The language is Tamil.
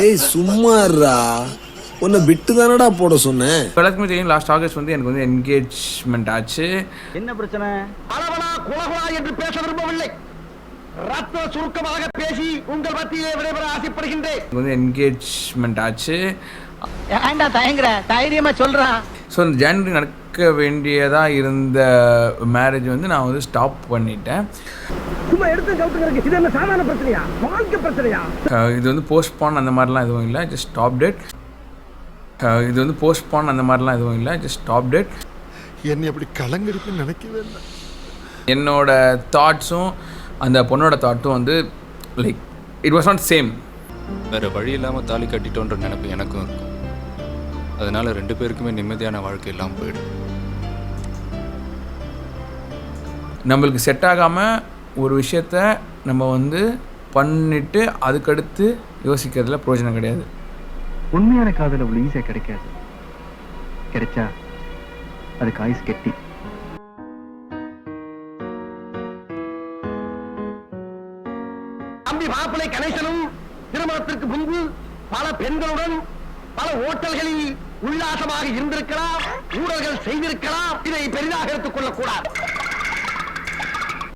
ஏய் சும்மாறா, உன்னை விட்டு தானடா போட சொன்னேன். எல்லாத்துக்குமே தெரியும் லாஸ்ட் ஆகஸ்ட் வந்து எனக்கு வந்து என்கேஜ்மெண்ட் ஆச்சு. என்ன பிரச்சனை? அளவனா குலகுலா என்று பேச விரும்பவில்லை. ரத்த சுருக்கமாக பேசி உங்கள் மத்தியிலே விடைபெற ஆசைப்படுகின்றேன். வந்து என்கேஜ்மெண்ட் ஆச்சு. ஏன்டா தயங்குற? தைரியமா சொல்றா. ஸோ இந்த ஜனவரி நடக்க வேண்டியதாக இருந்த மேரேஜ் வந்து நான் வந்து ஸ்டாப் பண்ணிட்டேன். சும்மா எடுத்து கவுத்துக்கிறதுக்கு இது என்ன சாதாரண பிரச்சனையா? வாழ்க்கை பிரச்சனையா? இது வந்து போஸ்ட்போன் அந்த மாதிரிலாம் எதுவும் இல்லை, ஜஸ்ட் ஸ்டாப் டேட். இது வந்து போஸ்ட்போன் அந்த மாதிரிலாம் எதுவும் இல்லை, ஜஸ்ட் ஸ்டாப் டேட். என்னை அப்படி கலங்கடிப்புன்னு நினைக்கவே இல்லை. என்னோட தாட்ஸும் அந்த பொண்ணோட தாட்டும் வந்து like it was not same. வேறு வழி இல்லாமல் தாலி கட்டிட்டோன்ற நினைப்பு எனக்கும் இருக்கும். அதனால் 2 பேருக்குமே நிம்மதியான வாழ்க்கை இல்லாமல் போயிடும். நம்மளுக்கு செட் ஆகாமல் ஒரு விஷயத்த நம்ம வந்து பண்ணிட்டு அதுக்கடுத்து யோசிக்கிறதுல பிரயோஜனம் கிடையாது. உண்மையான காதல் அவ்வளவு ஈஸியா கிடைக்காது. கிடைச்சா அதுக்கு ஆயுஸ் கெட்டி. தம்பி மாப்பிள்ளை கணேசனும் திருமணத்திற்கு முன்பு பல பெண்களுடன் பல ஓட்டல்களில் உல்லாசமாக இருந்திருக்கலாம், ஊழல்கள் செய்திருக்கலாம். இதை பெரிதாக எடுத்துக் கொள்ளக்கூடாது.